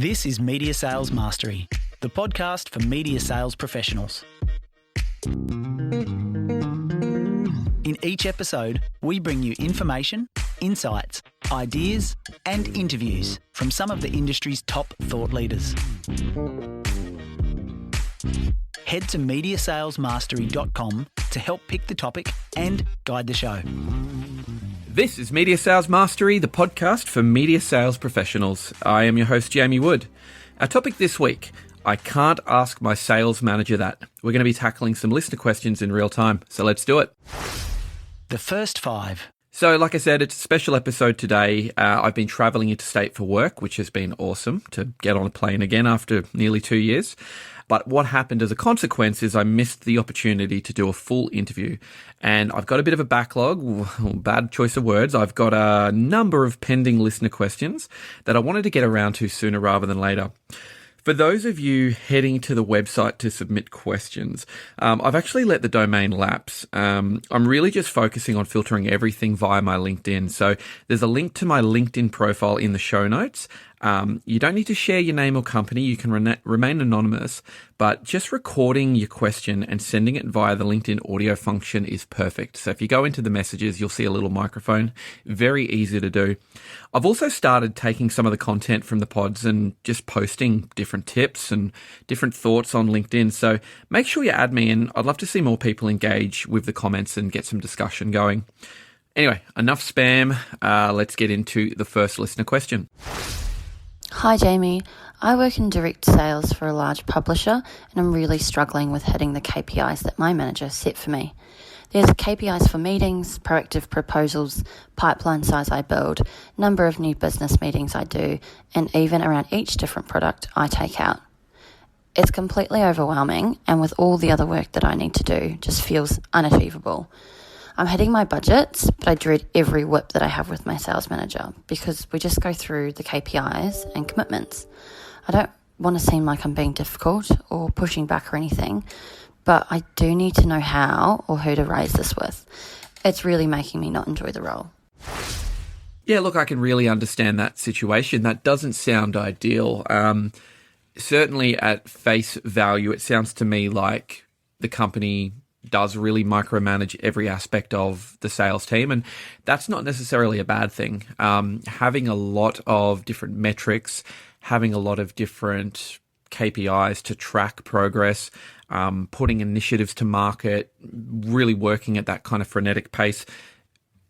This is Media Sales Mastery, the podcast for media sales professionals. In each episode, we bring you information, insights, ideas, and interviews from some of the industry's top thought leaders. Head to mediasalesmastery.com to help pick the topic and guide the show. This is Media Sales Mastery, the podcast for media sales professionals. I am your host, Jamie Wood. Our topic this week, I can't ask my sales manager that. We're going to be tackling some listener questions in real time, so let's do it. The first 5. So, like I said, it's a special episode today. I've been travelling interstate for work, which has been awesome to get on a plane again after nearly 2 years. But what happened as a consequence is I missed the opportunity to do a full interview. And I've got a bit of a backlog, bad choice of words. I've got a number of pending listener questions that I wanted to get around to sooner rather than later. For those of you heading to the website to submit questions, I've actually let the domain lapse. I'm really just focusing on filtering everything via my LinkedIn. So there's a link to my LinkedIn profile in the show notes. You don't need to share your name or company. You can remain anonymous, but just recording your question and sending it via the LinkedIn audio function is perfect. So if you go into the messages, you'll see a little microphone. Very easy to do. I've also started taking some of the content from the pods and just posting different tips and different thoughts on LinkedIn. So make sure you add me in. I'd love to see more people engage with the comments and get some discussion going. Anyway, enough spam. Let's get into the first listener question. Hi Jamie, I work in direct sales for a large publisher and I'm really struggling with hitting the KPIs that my manager set for me. There's KPIs for meetings, proactive proposals, pipeline size I build, number of new business meetings I do, and even around each different product I take out. It's completely overwhelming and with all the other work that I need to do, just feels unachievable. I'm hitting my budgets, but I dread every whip that I have with my sales manager because we just go through the KPIs and commitments. I don't want to seem like I'm being difficult or pushing back or anything, but I do need to know how or who to raise this with. It's really making me not enjoy the role. Yeah, look, I can really understand that situation. That doesn't sound ideal. Certainly at face value, it sounds to me like the company does really micromanage every aspect of the sales team. And that's not necessarily a bad thing. Having a lot of different metrics, having a lot of different KPIs to track progress, putting initiatives to market, really working at that kind of frenetic pace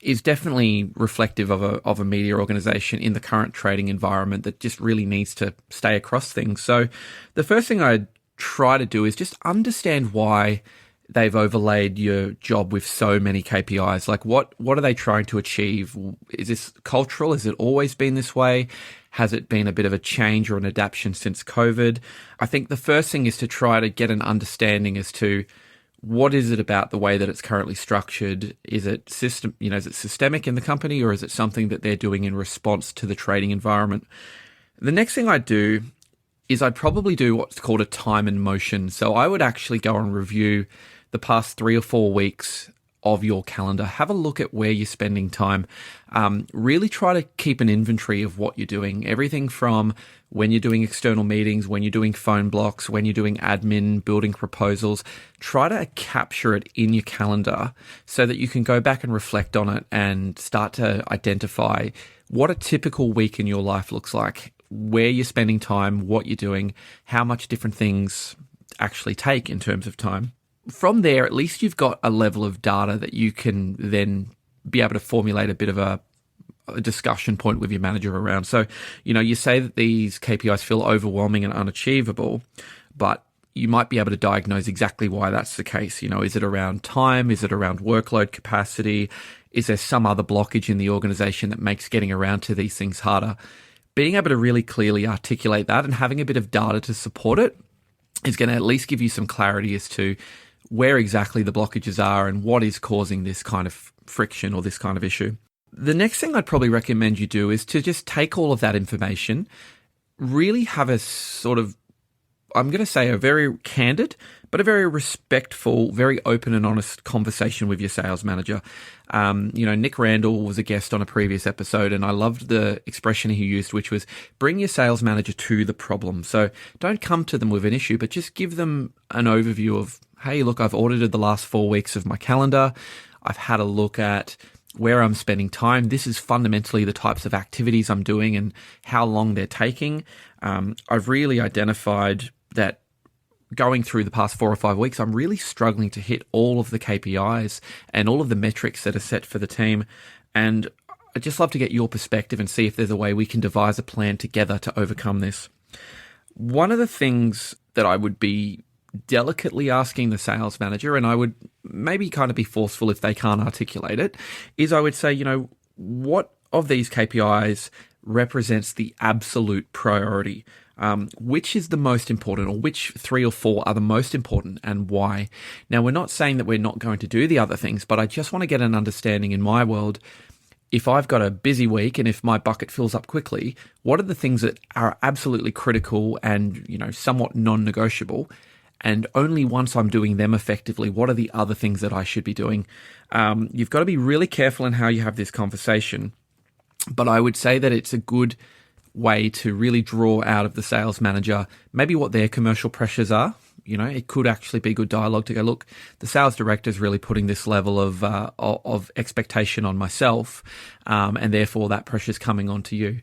is definitely reflective of a media organization in the current trading environment that just really needs to stay across things. So the first thing I try to do is just understand why they've overlaid your job with so many KPIs. Like what are they trying to achieve? Is this cultural? Has it always been this way? Has it been a bit of a change or an adaptation since COVID? I think the first thing is to try to get an understanding as to what is it about the way that it's currently structured? Is it is it systemic in the company, or is it something that they're doing in response to the trading environment? The next thing I'd do is I'd probably do what's called a time and motion. So I would actually go and review the past 3 or 4 weeks of your calendar. Have a look at where you're spending time. Really try to keep an inventory of what you're doing. Everything from when you're doing external meetings, when you're doing phone blocks, when you're doing admin, building proposals. Try to capture it in your calendar so that you can go back and reflect on it and start to identify what a typical week in your life looks like, where you're spending time, what you're doing, how much different things actually take in terms of time. From there, at least you've got a level of data that you can then be able to formulate a bit of a discussion point with your manager around. So, you say that these KPIs feel overwhelming and unachievable, but you might be able to diagnose exactly why that's the case. Is it around time? Is it around workload capacity? Is there some other blockage in the organization that makes getting around to these things harder? Being able to really clearly articulate that and having a bit of data to support it is going to at least give you some clarity as to where exactly the blockages are and what is causing this kind of friction or this kind of issue. The next thing I'd probably recommend you do is to just take all of that information, really have a sort of, I'm going to say, a very candid but a very respectful, very open and honest conversation with your sales manager. Nick Randall was a guest on a previous episode, and I loved the expression he used, which was bring your sales manager to the problem. So don't come to them with an issue, but just give them an overview of, hey, look, I've audited the last 4 weeks of my calendar. I've had a look at where I'm spending time. This is fundamentally the types of activities I'm doing and how long they're taking. I've really identified that going through the past 4 or 5 weeks, I'm really struggling to hit all of the KPIs and all of the metrics that are set for the team. And I'd just love to get your perspective and see if there's a way we can devise a plan together to overcome this. One of the things that I would be delicately asking the sales manager, and I would maybe kind of be forceful if they can't articulate it, is I would say, what of these KPIs represents the absolute priority? Which is the most important, or which 3 or 4 are the most important, and why? Now, we're not saying that we're not going to do the other things, but I just want to get an understanding in my world. If I've got a busy week and if my bucket fills up quickly, what are the things that are absolutely critical and, somewhat non-negotiable? And only once I'm doing them effectively, what are the other things that I should be doing? You've got to be really careful in how you have this conversation. But I would say that it's a good way to really draw out of the sales manager maybe what their commercial pressures are. It could actually be good dialogue to go, look, the sales director is really putting this level of expectation on myself, and therefore that pressure is coming onto you.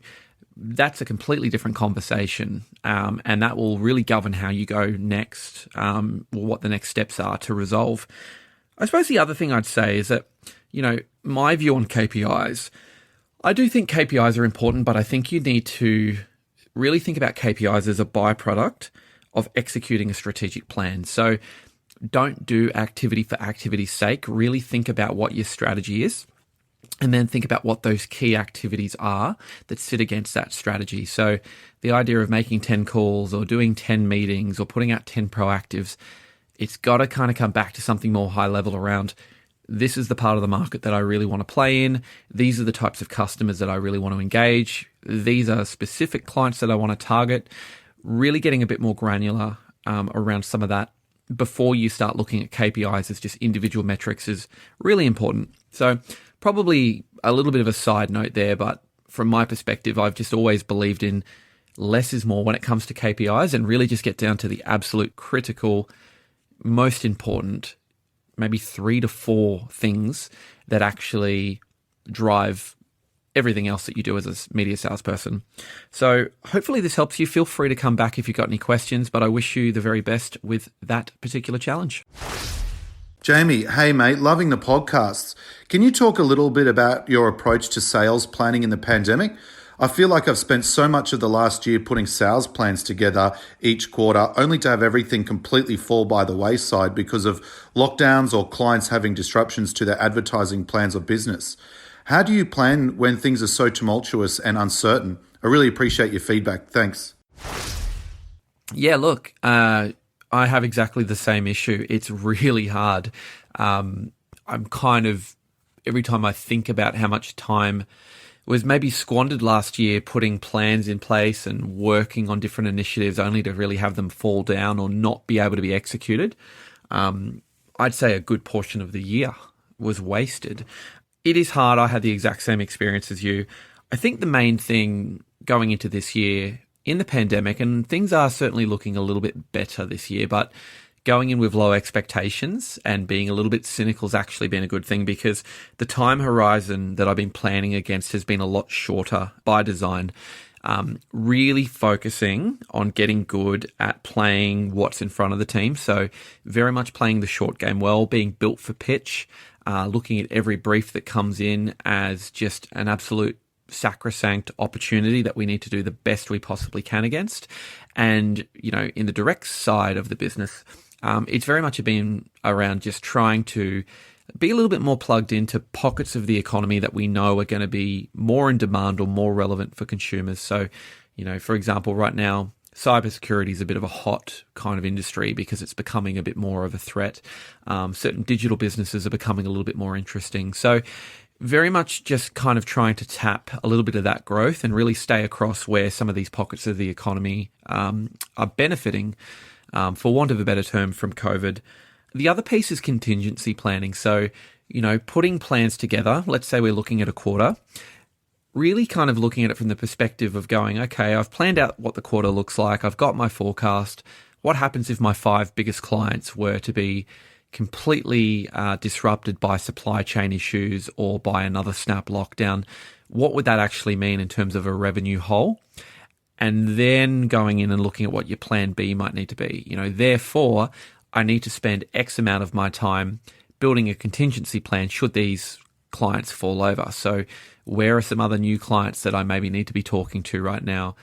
That's a completely different conversation, and that will really govern how you go next, or what the next steps are to resolve. I suppose the other thing I'd say is that, my view on KPIs, I do think KPIs are important, but I think you need to really think about KPIs as a byproduct of executing a strategic plan. So don't do activity for activity's sake. Really think about what your strategy is, and then think about what those key activities are that sit against that strategy. So the idea of making 10 calls or doing 10 meetings or putting out 10 proactives, it's got to kind of come back to something more high level around, this is the part of the market that I really want to play in. These are the types of customers that I really want to engage. These are specific clients that I want to target. Really getting a bit more granular around some of that before you start looking at KPIs as just individual metrics is really important. So probably a little bit of a side note there, but from my perspective, I've just always believed in less is more when it comes to KPIs, and really just get down to the absolute critical, most important, maybe 3 to 4 things that actually drive everything else that you do as a media salesperson. So hopefully this helps you. Feel free to come back if you've got any questions, but I wish you the very best with that particular challenge. Jamie, hey mate, loving the podcasts. Can you talk a little bit about your approach to sales planning in the pandemic? I feel like I've spent so much of the last year putting sales plans together each quarter, only to have everything completely fall by the wayside because of lockdowns or clients having disruptions to their advertising plans or business. How do you plan when things are so tumultuous and uncertain? I really appreciate your feedback. Thanks. Yeah, look, I have exactly the same issue. It's really hard. I'm kind of, every time I think about how much time was maybe squandered last year putting plans in place and working on different initiatives only to really have them fall down or not be able to be executed, I'd say a good portion of the year was wasted. It is hard. I had the exact same experience as you. I think the main thing going into this year in the pandemic, and things are certainly looking a little bit better this year, but going in with low expectations and being a little bit cynical has actually been a good thing, because the time horizon that I've been planning against has been a lot shorter by design. Really focusing on getting good at playing what's in front of the team. So very much playing the short game well, being built for pitch, looking at every brief that comes in as just an absolute sacrosanct opportunity that we need to do the best we possibly can against. And, in the direct side of the business, it's very much been around just trying to be a little bit more plugged into pockets of the economy that we know are going to be more in demand or more relevant for consumers. So, for example, right now, cybersecurity is a bit of a hot kind of industry because it's becoming a bit more of a threat. Certain digital businesses are becoming a little bit more interesting. So very much just kind of trying to tap a little bit of that growth and really stay across where some of these pockets of the economy are benefiting. for want of a better term, from COVID. The other piece is contingency planning. So, putting plans together, let's say we're looking at a quarter, really kind of looking at it from the perspective of going, okay, I've planned out what the quarter looks like. I've got my forecast. What happens if my 5 biggest clients were to be completely disrupted by supply chain issues or by another snap lockdown? What would that actually mean in terms of a revenue hole? And then going in and looking at what your plan B might need to be. Therefore, I need to spend X amount of my time building a contingency plan should these clients fall over. So where are some other new clients that I maybe need to be talking to right now?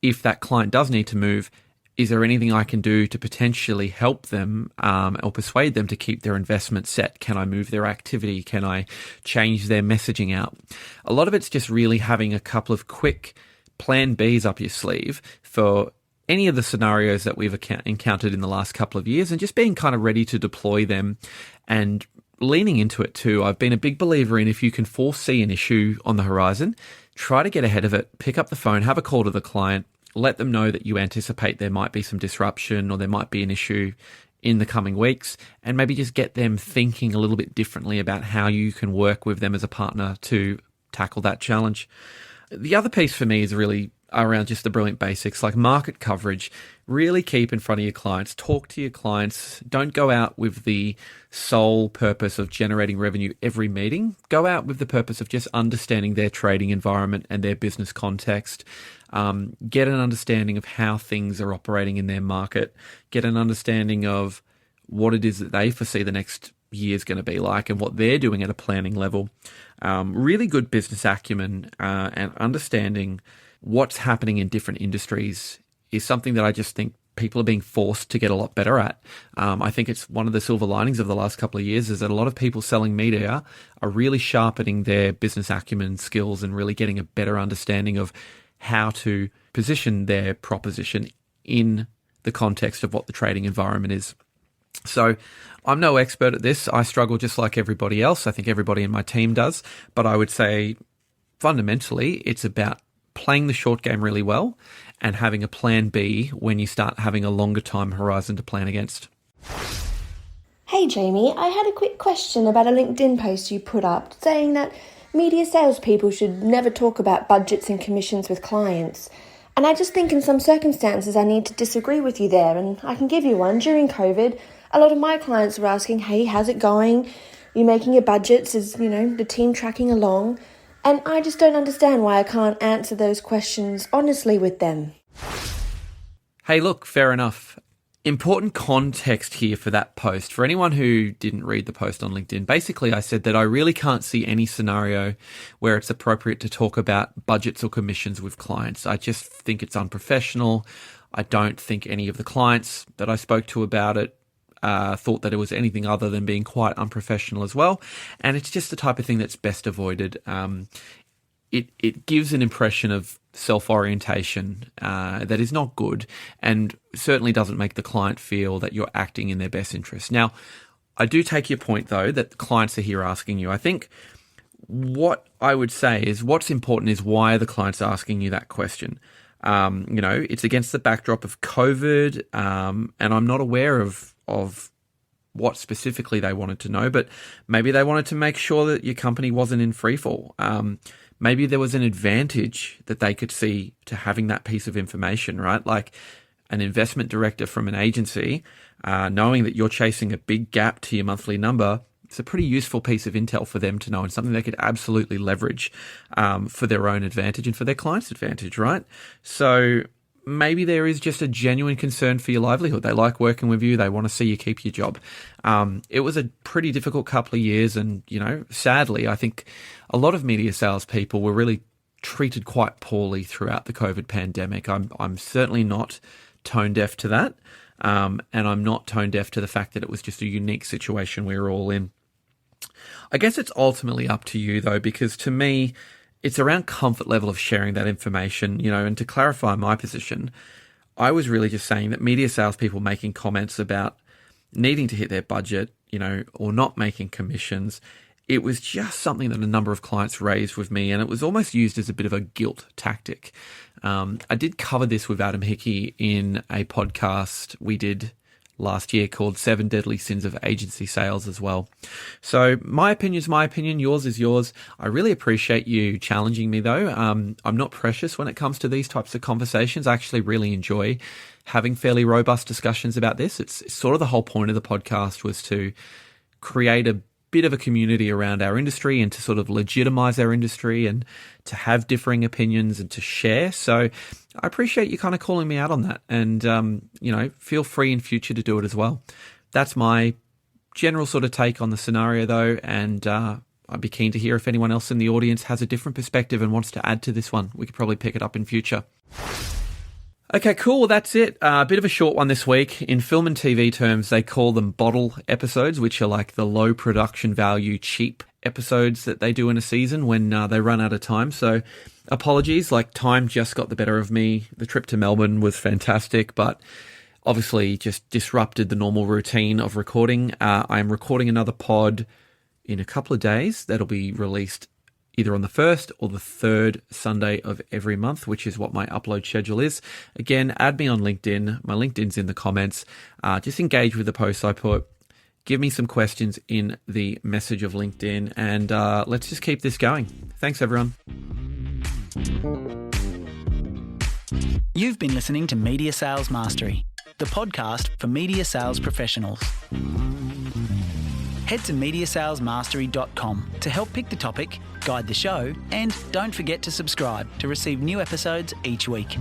If that client does need to move, is there anything I can do to potentially help them or persuade them to keep their investment set? Can I move their activity? Can I change their messaging out? A lot of it's just really having a couple of quick plan Bs up your sleeve for any of the scenarios that we've encountered in the last couple of years, and just being kind of ready to deploy them and leaning into it too. I've been a big believer in, if you can foresee an issue on the horizon, try to get ahead of it, pick up the phone, have a call to the client, let them know that you anticipate there might be some disruption or there might be an issue in the coming weeks, and maybe just get them thinking a little bit differently about how you can work with them as a partner to tackle that challenge. The other piece for me is really around just the brilliant basics, like market coverage. Really keep in front of your clients, talk to your clients. Don't go out with the sole purpose of generating revenue every meeting. Go out with the purpose of just understanding their trading environment and their business context. Get an understanding of how things are operating in their market. Get an understanding of what it is that they foresee the next year is going to be like and what they're doing at a planning level. Really good business acumen and understanding what's happening in different industries is something that I just think people are being forced to get a lot better at. I think it's one of the silver linings of the last couple of years is that a lot of people selling media are really sharpening their business acumen skills and really getting a better understanding of how to position their proposition in the context of what the trading environment is. So I'm no expert at this. I struggle just like everybody else. I think everybody in my team does. But I would say fundamentally it's about playing the short game really well and having a plan B when you start having a longer time horizon to plan against. Hey Jamie, I had a quick question about a LinkedIn post you put up saying that media salespeople should never talk about budgets and commissions with clients. And I just think in some circumstances I need to disagree with you there, and I can give you one. During COVID, a lot of my clients were asking, hey, how's it going? You making your budgets? Is, the team tracking along? And I just don't understand why I can't answer those questions honestly with them. Hey, look, fair enough. Important context here for that post. For anyone who didn't read the post on LinkedIn, basically I said that I really can't see any scenario where it's appropriate to talk about budgets or commissions with clients. I just think it's unprofessional. I don't think any of the clients that I spoke to about it thought that it was anything other than being quite unprofessional as well. And it's just the type of thing that's best avoided. It gives an impression of self-orientation that is not good and certainly doesn't make the client feel that you're acting in their best interest. Now, I do take your point, though, that the clients are here asking you. I think what I would say is what's important is why are the clients asking you that question? It's against the backdrop of COVID, and I'm not aware of what specifically they wanted to know, but maybe they wanted to make sure that your company wasn't in freefall. Maybe there was an advantage that they could see to having that piece of information, right? Like an investment director from an agency, knowing that you're chasing a big gap to your monthly number, it's a pretty useful piece of intel for them to know and something they could absolutely leverage for their own advantage and for their clients' advantage, right? So maybe there is just a genuine concern for your livelihood. They like working with you. They want to see you keep your job. It was a pretty difficult couple of years. And, sadly, I think a lot of media salespeople were really treated quite poorly throughout the COVID pandemic. I'm certainly not tone deaf to that. And I'm not tone deaf to the fact that it was just a unique situation we were all in. I guess it's ultimately up to you, though, because to me, it's around comfort level of sharing that information, and to clarify my position, I was really just saying that media salespeople making comments about needing to hit their budget, or not making commissions, it was just something that a number of clients raised with me, and it was almost used as a bit of a guilt tactic. I did cover this with Adam Hickey in a podcast we did last year called 7 Deadly Sins of Agency Sales as well. So my opinion is my opinion, yours is yours. I really appreciate you challenging me though. I'm not precious when it comes to these types of conversations. I actually really enjoy having fairly robust discussions about this. It's sort of the whole point of the podcast was to create a bit of a community around our industry and to sort of legitimize our industry and to have differing opinions and to share. So I appreciate you kind of calling me out on that, and feel free in future to do it as well. That's my general sort of take on the scenario though, and I'd be keen to hear if anyone else in the audience has a different perspective and wants to add to this one. We could probably pick it up in future. Okay, cool. Well, that's it. A bit of a short one this week. In film and TV terms, they call them bottle episodes, which are like the low production value, cheap episodes that they do in a season when they run out of time. So apologies, like time just got the better of me. The trip to Melbourne was fantastic, but obviously just disrupted the normal routine of recording. I'm recording another pod in a couple of days that'll be released either on the 1st or the 3rd Sunday of every month, which is what my upload schedule is. Again, add me on LinkedIn. My LinkedIn's in the comments. Just engage with the posts I put. Give me some questions in the message of LinkedIn, and let's just keep this going. Thanks, everyone. You've been listening to Media Sales Mastery, the podcast for media sales professionals. Head to MediaSalesMastery.com to help pick the topic, guide the show, and don't forget to subscribe to receive new episodes each week.